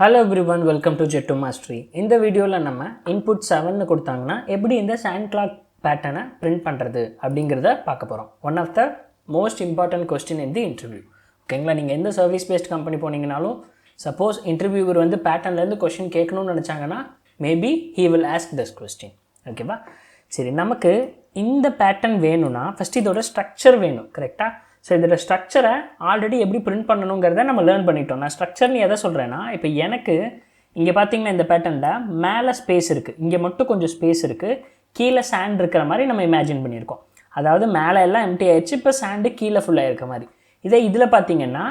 Hello everyone, welcome to Jet to Mastery. இந்த வீடியோல நம்ம input 7 னு கொடுத்தாங்கன்னா எப்படி இந்த sand clock pattern print பண்றது அப்படிங்கறத பார்க்க போறோம். One of the most important question in the interview. ஓகேங்களா, நீங்க எந்த service based company போனீங்கனாலும் suppose interviewer வந்து patternல இருந்து question கேட்கணும்னு நினைச்சாங்கன்னா maybe he will ask this question. ஓகேவா? சரி, நமக்கு இந்த pattern வேணும்னா first இதோட structure வேணும், கரெக்ட்டா? ஸோ இதோட ஸ்ட்ரக்சரை ஆல்ரெடி எப்படி பிரிண்ட் பண்ணணுங்கிறத நம்ம லேர்ன் பண்ணிட்டோம். நான் ஸ்ட்ரக்சர்னு எதை சொல்கிறேன்னா, இப்போ எனக்கு இங்கே பார்த்தீங்கன்னா இந்த பேட்டர்னில் மேலே ஸ்பேஸ் இருக்குது, இங்கே மட்டும் கொஞ்சம் ஸ்பேஸ் இருக்குது, கீழே சாண்ட் இருக்கிற மாதிரி நம்ம இமேஜின் பண்ணியிருக்கோம். அதாவது மேலே எல்லாம் எம்டி ஆயிடுச்சு, இப்போ சாண்டு கீழே ஃபுல்லாக இருக்க மாதிரி. இதே இதில் பார்த்தீங்கன்னா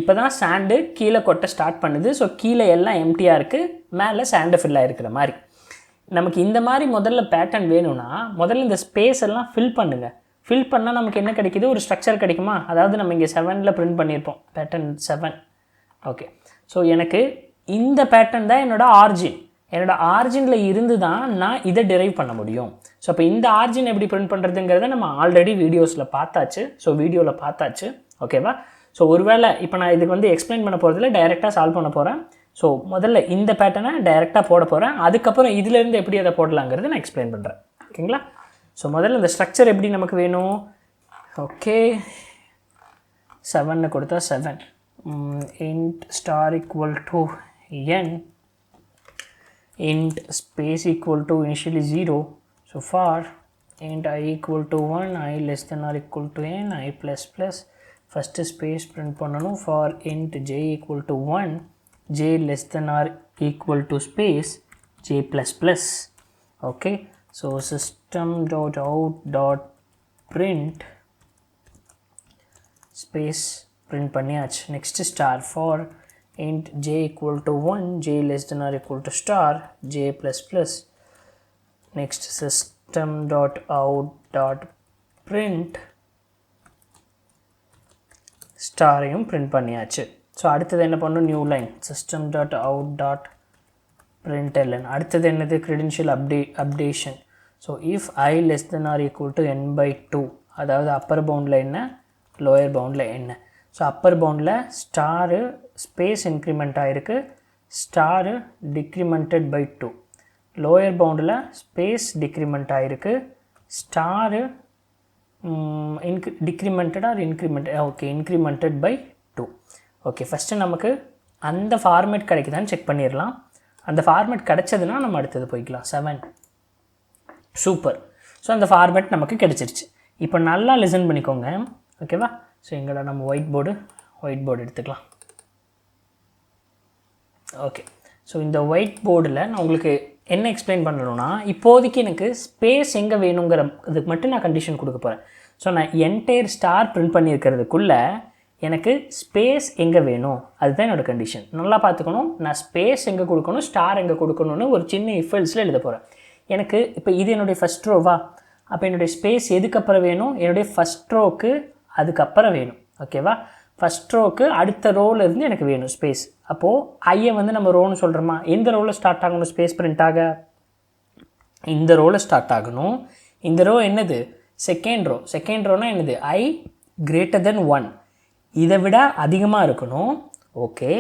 இப்போ தான் சாண்டு கீழே கொட்ட ஸ்டார்ட் பண்ணுது. ஸோ கீழே எல்லாம் எம்டியாக இருக்குது, மேலே சாண்டு ஃபில்லாக இருக்கிற மாதிரி. நமக்கு இந்த மாதிரி முதல்ல பேட்டர்ன் வேணும்னா முதல்ல இந்த ஸ்பேஸ் எல்லாம் ஃபில் பண்ணுங்கள். ஃபில் பண்ணால் நமக்கு என்ன கிடைக்கிது, ஒரு ஸ்ட்ரக்சர் கிடைக்குமா? அதாவது நம்ம இங்கே 7ல் பிரிண்ட் பண்ணியிருப்போம், பேட்டர்ன் 7. ஓகே, ஸோ எனக்கு இந்த பேட்டர்ன் தான் என்னோடய ஆர்ஜின். என்னோடய ஆர்ஜினில் இருந்து தான் நான் இதை டெரைவ் பண்ண முடியும். ஸோ அப்போ இந்த ஆர்ஜின் எப்படி பிரிண்ட் பண்ணுறதுங்கிறத நம்ம ஆல்ரெடி வீடியோஸில் பார்த்தாச்சு. ஸோ வீடியோவில் பார்த்தாச்சு, ஓகேவா? ஸோ ஒருவேளை இப்போ நான் இதுக்கு வந்து எக்ஸ்பிளைன் பண்ண போகிறதுல டைரெக்டாக சால்வ் பண்ண போகிறேன். ஸோ முதல்ல இந்த பேட்டர்னை டைரெக்டாக போட போகிறேன், அதுக்கப்புறம் இதிலேருந்து எப்படி அதை போடலாங்கிறது நான் எக்ஸ்பிளைன் பண்ணுறேன். ஓகேங்களா? ஸோ முதல்ல இந்த ஸ்ட்ரக்சர் எப்படி நமக்கு வேணும். ஓகே, 7 கொடுத்தா 7 int star equal to n int space equal to initially 0. So for int I equal to 1, I less than or equal to n, I plus plus. First space print பண்ணணும். For int j equal to 1, j less than or equal to space j plus plus. Okay, so system.out.print space print பண்ணியாச்சு. next star for int j equal to 1, j less than or equal to star j plus plus. next system.out.print star ஐயும் print பண்ணியாச்சு. So அடுத்தது என்ன பண்ணணும், new line system.out.println. அடுத்தது என்னது, credential updation. So if I less than or equal to n by 2, அதாவது அப்பர் பவுண்டில் என்ன, lower பவுண்டில் என்ன. ஸோ அப்பர் பவுண்டில் ஸ்டாரு ஸ்பேஸ் இன்க்ரிமெண்ட் ஆகிருக்கு, ஸ்டாரு டிக்ரிமெண்டட் பை 2. லோயர் பவுண்டில் ஸ்பேஸ் டிக்ரிமெண்ட் ஆகிருக்கு, star decremented or increment, okay incremented by 2. Okay, first நமக்கு அந்த ஃபார்மேட் கிடைக்குதான்னு செக் பண்ணிடலாம். அந்த ஃபார்மேட் கிடைச்சதுன்னா நம்ம அடுத்தது போய்க்கலாம். 7 சூப்பர். ஸோ அந்த ஃபார்மேட் நமக்கு கிடச்சிருச்சு. இப்போ நல்லா லிசன் பண்ணிக்கோங்க, ஓகேவா? ஸோ எங்களோட நம்ம ஒயிட் போர்டு எடுத்துக்கலாம். ஓகே, ஸோ இந்த ஒயிட் போர்டில் நான் உங்களுக்கு என்ன எக்ஸ்பிளைன் பண்ணணும்னா, இப்போதைக்கு எனக்கு ஸ்பேஸ் எங்கே வேணுங்கிற இதுக்கு மட்டும் நான் கண்டிஷன் கொடுக்க போகிறேன். ஸோ நான் என்டையர் ஸ்டார் பிரிண்ட் பண்ணியிருக்கிறதுக்குள்ளே எனக்கு ஸ்பேஸ் எங்கே வேணும், அதுதான் என்னோடய கண்டிஷன். நல்லா பார்த்துக்கணும், நான் ஸ்பேஸ் எங்கே கொடுக்கணும், ஸ்டார் எங்கே கொடுக்கணும்னு ஒரு சின்ன இஃபெல்ஸில் எழுத போகிறேன். எனக்கு இப்போ இது என்னுடைய ஃபஸ்ட் ரோவா, அப்போ என்னுடைய ஸ்பேஸ் எதுக்கப்புறம் வேணும், என்னுடைய ஃபஸ்ட் ரோக்கு அதுக்கப்புறம் வேணும். ஓகேவா? ஃபஸ்ட் ரோக்கு அடுத்த ரோவில் இருந்து எனக்கு வேணும் ஸ்பேஸ். அப்போது ஐயை வந்து நம்ம ரோன்னு சொல்கிறோமா, எந்த ரோவில் ஸ்டார்ட் ஆகணும் ஸ்பேஸ் பிரிண்ட் ஆக, இந்த ரோவில் ஸ்டார்ட் ஆகணும். இந்த ரோ என்னது, செகண்ட் ரோ. செகண்ட் ரோனா என்னது, I greater than 1, இதை விட அதிகமாக இருக்கணும். ஓகே,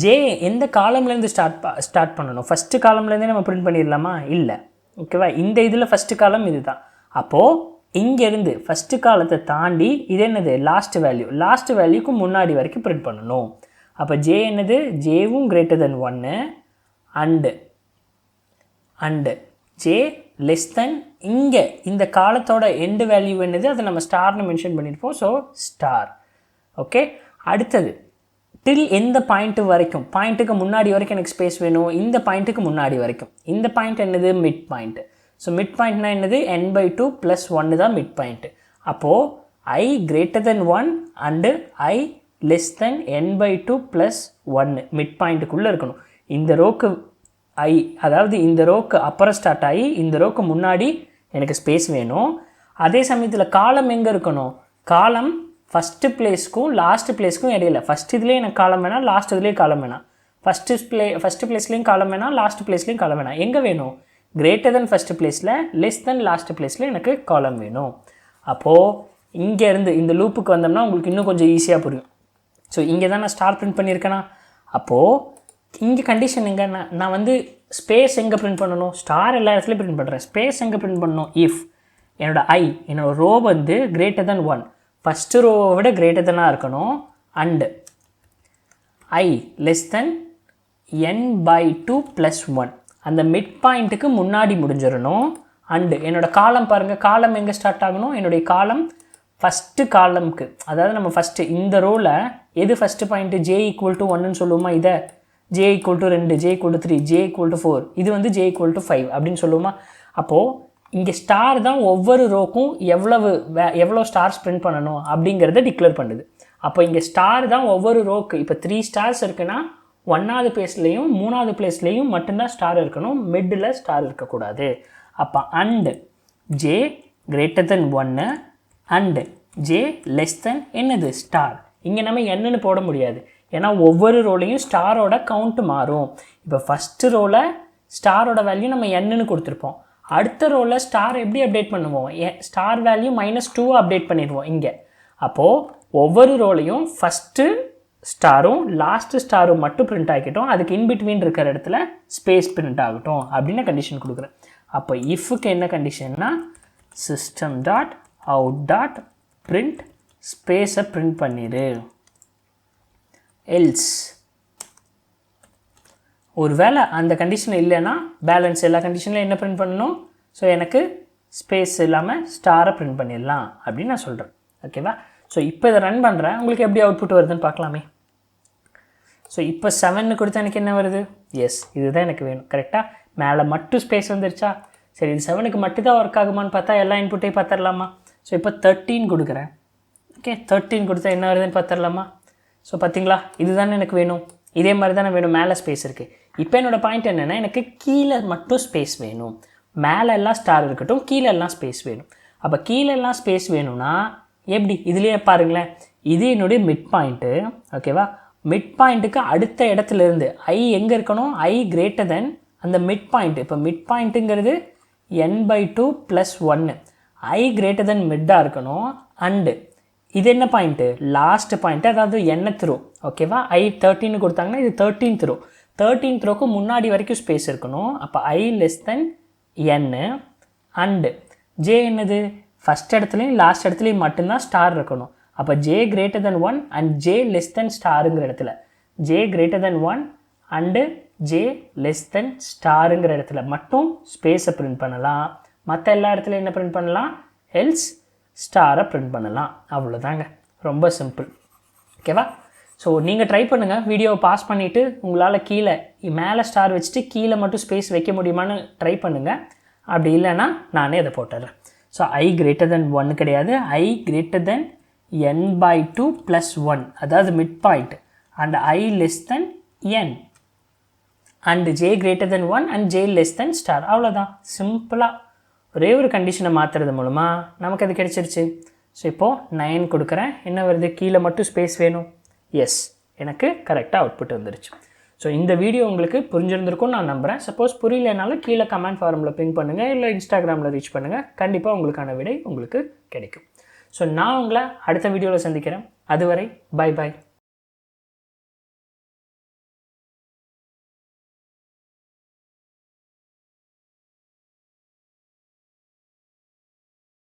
ஜே எந்த காலம்லேருந்து ஸ்டார்ட் பண்ணணும், ஃபஸ்ட்டு காலம்லேருந்தே நம்ம பிரிண்ட் பண்ணிடலாமா, இல்லை. ஓகேவா? இந்த இதில் ஃபஸ்ட்டு காலம் இது தான். அப்போது இங்கேருந்து ஃபஸ்ட்டு காலத்தை தாண்டி இது என்னது, லாஸ்ட் வேல்யூக்கு முன்னாடி வரைக்கும் பிரிண்ட் பண்ணணும். அப்போ ஜே என்னது, ஜேவும் greater than 1 and J less than இங்கே இந்த காலத்தோட எண்டு வேல்யூ என்னது, அதை நம்ம ஸ்டார்னு மென்ஷன் பண்ணியிருப்போம். So star. ஓகே, அடுத்தது டில் எந்த பாயிண்ட்டு வரைக்கும், பாயிண்ட்டுக்கு முன்னாடி வரைக்கும் எனக்கு ஸ்பேஸ் வேணும், இந்த பாயிண்ட்டுக்கு முன்னாடி வரைக்கும். இந்த பாயிண்ட் என்னது, மிட் பாயிண்ட்டு. ஸோ மிட் பாயிண்ட்னா என்னது, n by 2 + 1 தான் மிட் பாயிண்ட்டு. அப்போது I greater than 1 and I less than n by 2 + 1 mid பாயிண்ட்டுக்குள்ளே இருக்கணும். இந்த ரோக்கு அதாவது இந்த ரோக்கு அப்புறம் ஸ்டார்ட் ஆகி இந்த ரோக்கு முன்னாடி எனக்கு ஸ்பேஸ் வேணும். அதே சமயத்தில் காலம் எங்கே இருக்கணும், காலம் ஃபஸ்ட்டு பிளேஸ்க்கும் லாஸ்ட்டு பிளேஸ்க்கும் இடையில. ஃபஸ்ட் இதுலேயே எனக்கு காலம் வேணாம், லாஸ்ட் இதுலேயே காலம் வேணாம். ஃபஸ்ட்டு பிளேஸ்லேயும் காலம் வேணாம், லாஸ்ட் பிளேஸ்லேயும் காலம் வேணாம். எங்கே வேணும், கிரேட்டர் தென் ஃபஸ்ட்டு பிளேஸில், லெஸ் தென் லாஸ்ட் பிளேஸில் எனக்கு காலம் வேணும். அப்போது இங்கேருந்து இந்த லூப்புக்கு வந்தோம்னா உங்களுக்கு இன்னும் கொஞ்சம் ஈஸியாக புரியும். ஸோ இங்கே தான் நான் ஸ்டார் பிரிண்ட் பண்ணியிருக்கேனா, அப்போது இங்கே கண்டிஷன் எங்கே நான் வந்து ஸ்பேஸ் எங்கே பிரிண்ட் பண்ணணும், ஸ்டார் எல்லா இடத்துலையும் பிரிண்ட் பண்ணுறேன். ஸ்பேஸ் எங்கே பிரிண்ட் பண்ணணும், இஃப் என்னோட ரோ வந்து greater than 1, ஃபஸ்ட்டு ரோவை விட greater than இருக்கணும், and I less than n/2 + 1 அந்த மிட் பாயிண்ட்டுக்கு முன்னாடி முடிஞ்சிடணும். அண்டு என்னோட காலம் பாருங்கள், காலம் எங்கே ஸ்டார்ட் ஆகணும், என்னுடைய காலம் ஃபஸ்ட்டு காலம்க்கு, அதாவது நம்ம ஃபஸ்ட்டு இந்த ரோவில் எது ஃபஸ்ட்டு பாயிண்ட்டு j = 1ன்னு சொல்லுவோமா, இதை j = 2, j = 3, j = 4, இது வந்து j = 5 அப்படின்னு சொல்லுவோமா. அப்போது இங்கே ஸ்டார் தான் ஒவ்வொரு ரோக்கும் எவ்வளோ ஸ்டார்ஸ் பிரிண்ட் பண்ணணும் அப்படிங்கிறத டிக்ளேர் பண்ணுது. அப்போ இங்கே ஸ்டார் தான் ஒவ்வொரு ரோக்கு, இப்போ 3 ஸ்டார்ஸ் இருக்குன்னா 1வது பிளேஸ்லேயும் 3வது பிளேஸ்லேயும் மட்டும்தான் ஸ்டார் இருக்கணும், மிட்டில் ஸ்டார் இருக்கக்கூடாது. அப்போ and j greater than 1 and j less than என்னது ஸ்டார். இங்கே நம்ம என்னன்னு போட முடியாது, ஏன்னா ஒவ்வொரு ரோலையும் ஸ்டாரோட கவுண்ட் மாறும். இப்போ ஃபஸ்ட்டு ரோவில் ஸ்டாரோட வேல்யூ நம்ம என்னன்னு கொடுத்துருப்போம், அடுத்த ரோவில் ஸ்டார் எப்படி அப்டேட் பண்ணுவோம், ஸ்டார் வேல்யூ -2 அப்டேட் பண்ணிடுவோம் இங்கே. அப்போது ஒவ்வொரு ரோலையும் ஃபஸ்ட்டு ஸ்டாரும் லாஸ்ட்டு ஸ்டாரும் மட்டும் பிரிண்ட் ஆகிக்கிட்டோம், அதுக்கு இன்பிட்வீன் இருக்கிற இடத்துல ஸ்பேஸ் பிரிண்ட் ஆகட்டும் அப்படின்னு கண்டிஷன் கொடுக்குறேன். அப்போ இஃப்க்கு என்ன கண்டிஷன்னா system.out.print ஸ்பேஸை பிரிண்ட் பண்ணிடு. எல்ஸ் ஒரு வேளை அந்த கண்டிஷன் இல்லைன்னா பேலன்ஸ் எல்லா கண்டிஷன்லையும் என்ன பிரிண்ட் பண்ணணும், ஸோ எனக்கு ஸ்பேஸ் இல்லாமல் ஸ்டாரை பிரிண்ட் பண்ணிடலாம் அப்படின்னு நான் சொல்கிறேன். ஓகேவா. ஸோ இப்போ இதை ரன் பண்ணுறேன், உங்களுக்கு எப்படி அவுட்புட் வருதுன்னு பார்க்கலாமே. ஸோ இப்போ 7 கொடுத்தா எனக்கு என்ன வருது, எஸ் இதுதான் எனக்கு வேணும். கரெக்டாக மேலே மட்டும் ஸ்பேஸ் வந்துருச்சா, சரி இது 7க்கு மட்டும் தான் ஒர்க் ஆகுமான்னு பார்த்தா எல்லா இன்புட்டையும் பார்த்துடலாமா. ஸோ இப்போ 13 கொடுக்குறேன். ஓகே 13 கொடுத்தா என்ன வருதுன்னு பார்த்துடலாமா. ஸோ பார்த்தீங்களா, இதுதானே எனக்கு வேணும், இதே மாதிரி தானே வேணும், மேலே ஸ்பேஸ் இருக்குது. இப்போ என்னோடய பாயிண்ட் என்னென்னா எனக்கு கீழே மட்டும் ஸ்பேஸ் வேணும், மேலே எல்லாம் ஸ்டார் இருக்கட்டும், கீழே எல்லாம் ஸ்பேஸ் வேணும். அப்போ கீழே எல்லாம் ஸ்பேஸ் வேணும்னா எப்படி, இதுலேயே பாருங்களேன், இது என்னுடைய மிட் பாயிண்ட்டு. ஓகேவா, மிட் பாயிண்ட்டுக்கு அடுத்த இடத்துலேருந்து ஐ எங்கே இருக்கணும், ஐ greater than அந்த மிட் பாயிண்ட். இப்போ மிட் பாயிண்ட்டுங்கிறது n/2 + 1, ஐ greater than மிட்டாக இருக்கணும். அண்டு இது என்ன பாயிண்ட்டு, லாஸ்ட் பாயிண்ட்டு, அதாவது nth ரோ. ஓகேவா, ஐ 13 கொடுத்தாங்கன்னா இது 13th ரோ. 13th ரோக்கு முன்னாடி வரைக்கும் ஸ்பேஸ் இருக்கணும். அப்போ ஐ less than n and J என்னது, ஃபஸ்ட் இடத்துலையும் லாஸ்ட் இடத்துலையும் மட்டும்தான் ஸ்டார் இருக்கணும். அப்போ j greater than 1 and j less than ஸ்டாருங்கிற இடத்துல j greater than 1 and j less than ஸ்டாருங்கிற இடத்துல மட்டும் ஸ்பேஸை பிரிண்ட் பண்ணலாம். மற்ற எல்லா இடத்துலையும் என்ன பிரிண்ட் பண்ணலாம், எல்ஸ் ஸ்டாரை பிரிண்ட் பண்ணலாம். அவ்வளோதாங்க, ரொம்ப சிம்பிள். ஓகேவா. ஸோ நீங்கள் ட்ரை பண்ணுங்கள், வீடியோவை பாஸ் பண்ணிவிட்டு உங்களால் கீழே மேலே ஸ்டார் வச்சுட்டு கீழே மட்டும் ஸ்பேஸ் வைக்க முடியுமான்னு ட்ரை பண்ணுங்கள். அப்படி இல்லைன்னா நானே அதை போட்டுடுறேன். ஸோ ஐ greater than 1 கிடையாது, ஐ greater than n/2 + 1, அதாவது mid point, and I less than n and j greater than 1 and j less than star. அவ்வளோதான், சிம்பிளாக ஒரே ஒரு கண்டிஷனை மாற்றுறது மூலமாக நமக்கு அது கிடச்சிருச்சு. ஸோ இப்போது 9 கொடுக்குறேன், என்ன வருது, கீழே மட்டும் ஸ்பேஸ் வேணும். எஸ், எனக்கு கரெக்டாக அவுட்புட் வந்துருச்சு. ஸோ இந்த வீடியோ உங்களுக்கு புரிஞ்சிருந்திருக்கும்னு நான் நம்புகிறேன். சப்போஸ் புரியலைனாலும் கீழே கமெண்ட் ஃபாரமில் பிங் பண்ணுங்கள், இல்லை இன்ஸ்டாகிராமில் ரீச் பண்ணுங்கள், கண்டிப்பாக உங்களுக்கான விடை உங்களுக்கு கிடைக்கும். ஸோ நான் உங்களை அடுத்த வீடியோவில் சந்திக்கிறேன். அதுவரை பை பாய்.